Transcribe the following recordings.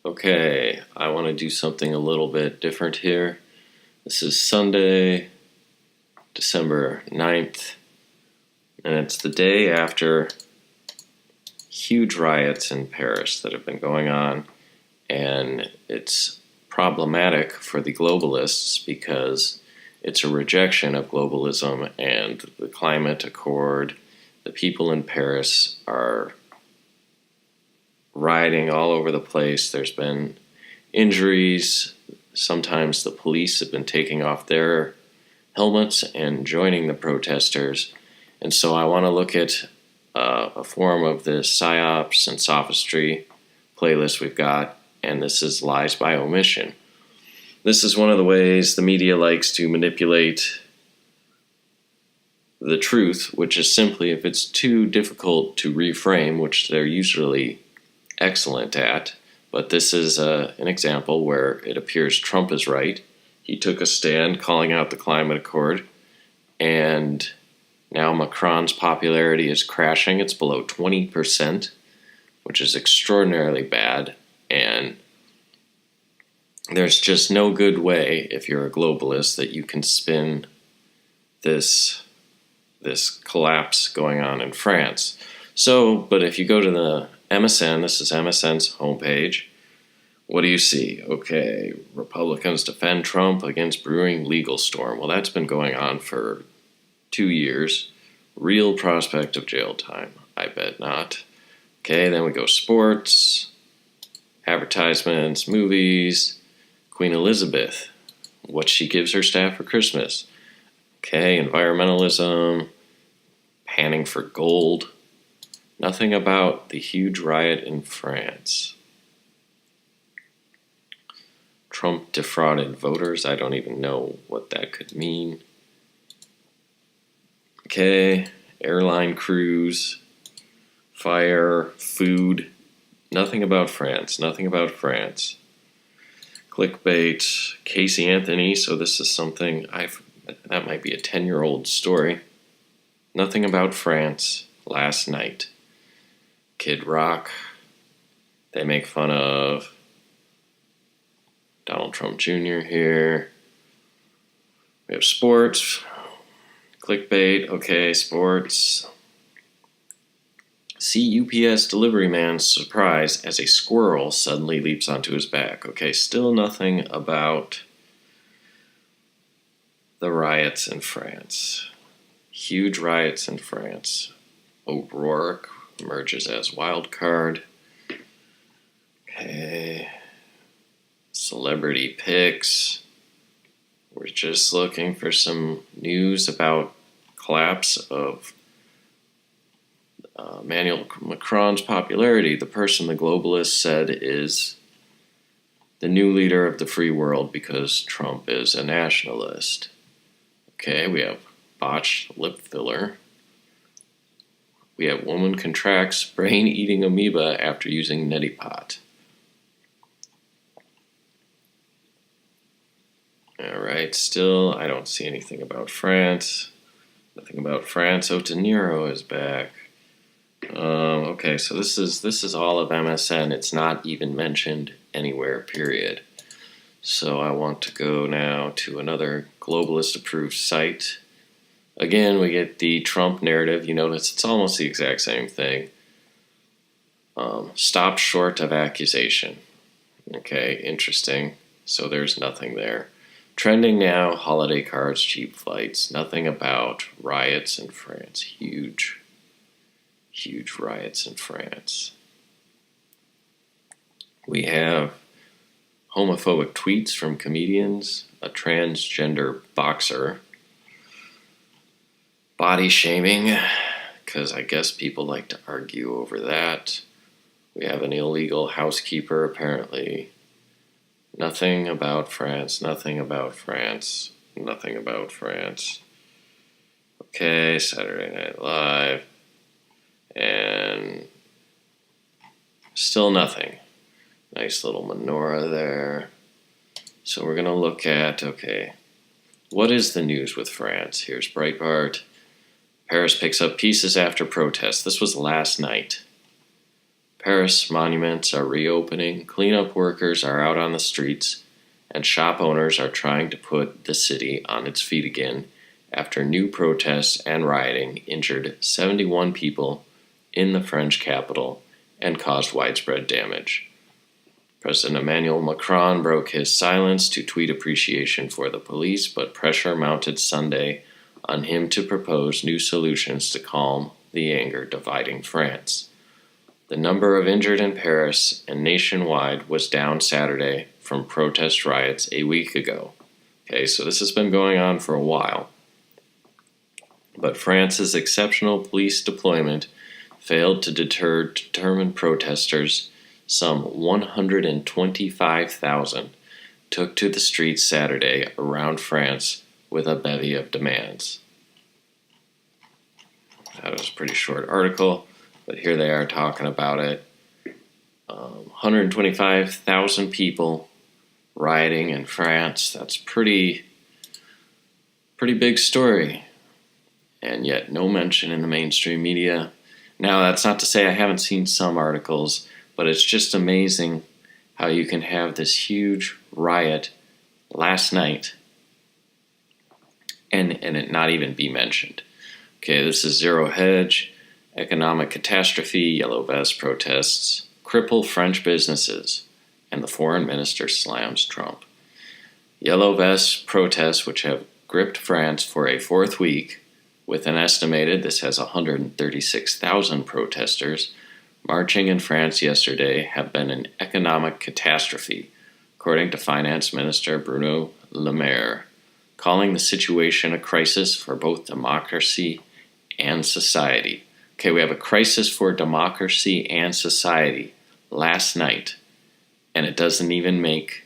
Okay, I want to do something a little bit different here. This is Sunday, December 9th, and it's the day after huge riots in Paris that have been going on, and it's problematic for the globalists because it's a rejection of globalism and the climate accord. The people in Paris are rioting all over the place. There's been injuries. Sometimes the police have been taking off their helmets and joining the protesters. And so I want to look at a form of the psyops and sophistry playlist we've got, and this is lies by omission. This is one of the ways the media likes to manipulate the truth, which is simply if it's too difficult to reframe, which they're usually excellent at, but this is an example where it appears Trump is right. He took a stand calling out the climate accord, and now Macron's popularity is crashing. It's below 20%, which is extraordinarily bad, and there's just no good way, if you're a globalist, that you can spin this collapse going on in France. So, but if you go to the MSN, this is MSN's homepage, what do you see? Okay, Republicans defend Trump against brewing legal storm. Well, that's been going on for 2 years. Real prospect of jail time. I bet not. Okay, then we go sports, advertisements, movies, Queen Elizabeth, what she gives her staff for Christmas. Okay, environmentalism, panning for gold. Nothing about the huge riot in France. Trump defrauded voters. I don't even know what that could mean. Okay, airline crews, fire, food. Nothing about France. Nothing about France. Clickbait, Casey Anthony. So this is something that might be a 10-year-old story. Nothing about France last night. Kid Rock, they make fun of Donald Trump Jr. here. We have sports, clickbait, okay, sports. See UPS delivery man's surprise as a squirrel suddenly leaps onto his back. Okay, still nothing about the riots in France. Huge riots in France. O'Rourke emerges as wild card. Okay. Celebrity picks. We're just looking for some news about collapse of Emmanuel Macron's popularity. The person the globalists said is the new leader of the free world because Trump is a nationalist. Okay, we have botched lip filler. We have woman contracts brain-eating amoeba after using neti pot. All right, still, I don't see anything about France. Nothing about France. Oh, De Niro is back. Okay, so this is all of MSN. It's not even mentioned anywhere, period. So I want to go now to another globalist-approved site. Again, we get the Trump narrative. You notice it's almost the exact same thing. Stop short of accusation. Okay, interesting. So there's nothing there. Trending now, holiday cards, cheap flights. Nothing about riots in France. Huge riots in France. We have homophobic tweets from comedians, a transgender boxer, body shaming, because I guess people like to argue over that. We have an illegal housekeeper, apparently. Nothing about France, nothing about France, nothing about France. Okay, Saturday Night Live. And still nothing. Nice little menorah there. So we're going to look at, okay, what is the news with France? Here's Breitbart. Paris picks up pieces after protests. This was last night. Paris monuments are reopening, cleanup workers are out on the streets, and shop owners are trying to put the city on its feet again after new protests and rioting injured 71 people in the French capital and caused widespread damage. President Emmanuel Macron broke his silence to tweet appreciation for the police, but pressure mounted Sunday on him to propose new solutions to calm the anger dividing France. The number of injured in Paris and nationwide was down Saturday from protest riots a week ago. Okay, so this has been going on for a while. But France's exceptional police deployment failed to deter determined protesters. Some 125,000 took to the streets Saturday around France with a bevy of demands. That was a pretty short article, but here they are talking about it. 125,000 people rioting in France. That's pretty big story. And yet no mention in the mainstream media. Now, that's not to say I haven't seen some articles, but it's just amazing how you can have this huge riot last night and it not even be mentioned. Okay, this is Zero Hedge, economic catastrophe, yellow vest protests, cripple French businesses, and the foreign minister slams Trump. Yellow vest protests, which have gripped France for a fourth week, with an estimated, this has 136,000 protesters, marching in France yesterday, have been an economic catastrophe, according to Finance Minister Bruno Le Maire, calling the situation a crisis for both democracy and society. Okay, we have a crisis for democracy and society last night, and it doesn't even make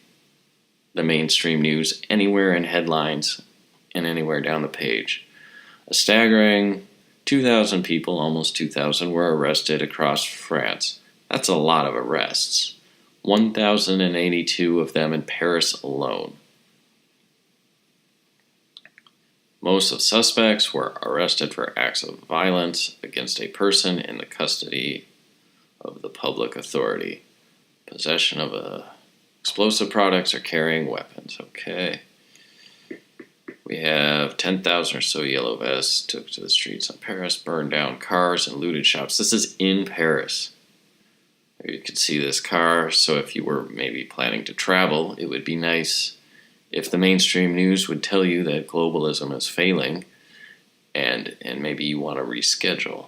the mainstream news anywhere in headlines and anywhere down the page. A staggering 2,000 people, almost 2,000, were arrested across France. That's a lot of arrests. 1,082 of them in Paris alone. Most of the suspects were arrested for acts of violence against a person in the custody of the public authority. Possession of explosive products or carrying weapons. Okay. We have 10,000 or so yellow vests took to the streets in Paris, burned down cars and looted shops. This is in Paris. There you can see this car. So if you were maybe planning to travel, it would be nice if the mainstream news would tell you that globalism is failing and maybe you want to reschedule.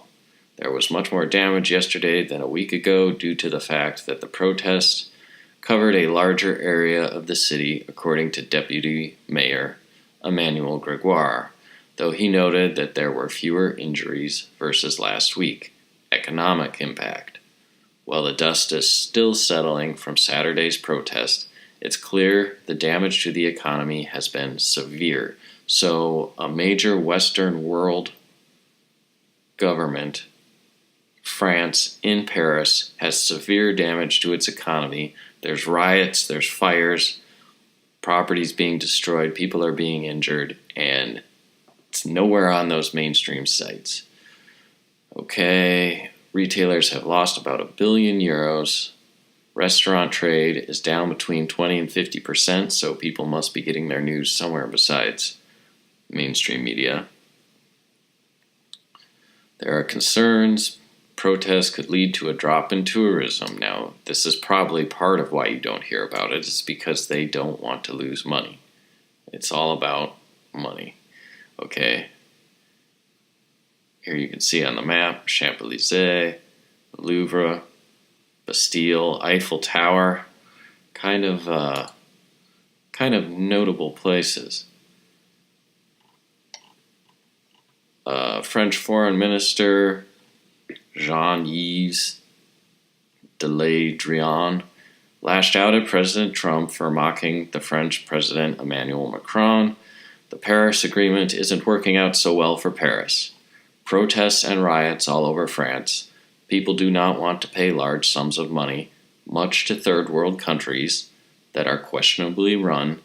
There was much more damage yesterday than a week ago due to the fact that the protests covered a larger area of the city, according to Deputy Mayor Emmanuel Gregoire, though he noted that there were fewer injuries versus last week. Economic impact. While the dust is still settling from Saturday's protest, it's clear the damage to the economy has been severe. So a major Western world government, France, in Paris, has severe damage to its economy. There's riots, there's fires, properties being destroyed, people are being injured, and it's nowhere on those mainstream sites. Okay, retailers have lost about €1 billion. Restaurant trade is down between 20 and 50%, so people must be getting their news somewhere besides mainstream media. There are concerns protests could lead to a drop in tourism. Now, this is probably part of why you don't hear about it. It's because they don't want to lose money. It's all about money. Okay. Here you can see on the map, Champs-Élysées, Louvre, Bastille, Eiffel Tower, kind of notable places. French Foreign Minister Jean-Yves Le Drian lashed out at President Trump for mocking the French President Emmanuel Macron. The Paris Agreement isn't working out so well for Paris. Protests and riots all over France. People do not want to pay large sums of money, much to third world countries that are questionably run,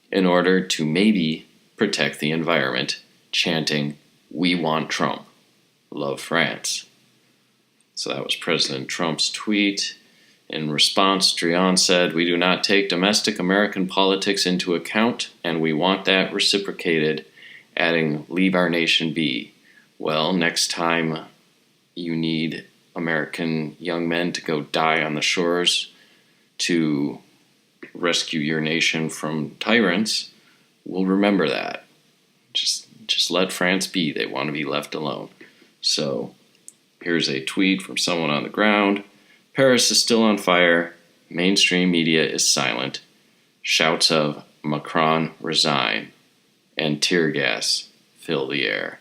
in order to maybe protect the environment, chanting, "We want Trump. Love France." So that was President Trump's tweet. In response, Drian said, "We do not take domestic American politics into account, and we want that reciprocated," adding, "Leave our nation be." Well, next time you need American young men to go die on the shores to rescue your nation from tyrants, we'll remember that. Just let France be. They want to be left alone. So here's a tweet from someone on the ground. Paris is still on fire. Mainstream media is silent. Shouts of "Macron resign" and tear gas fill the air.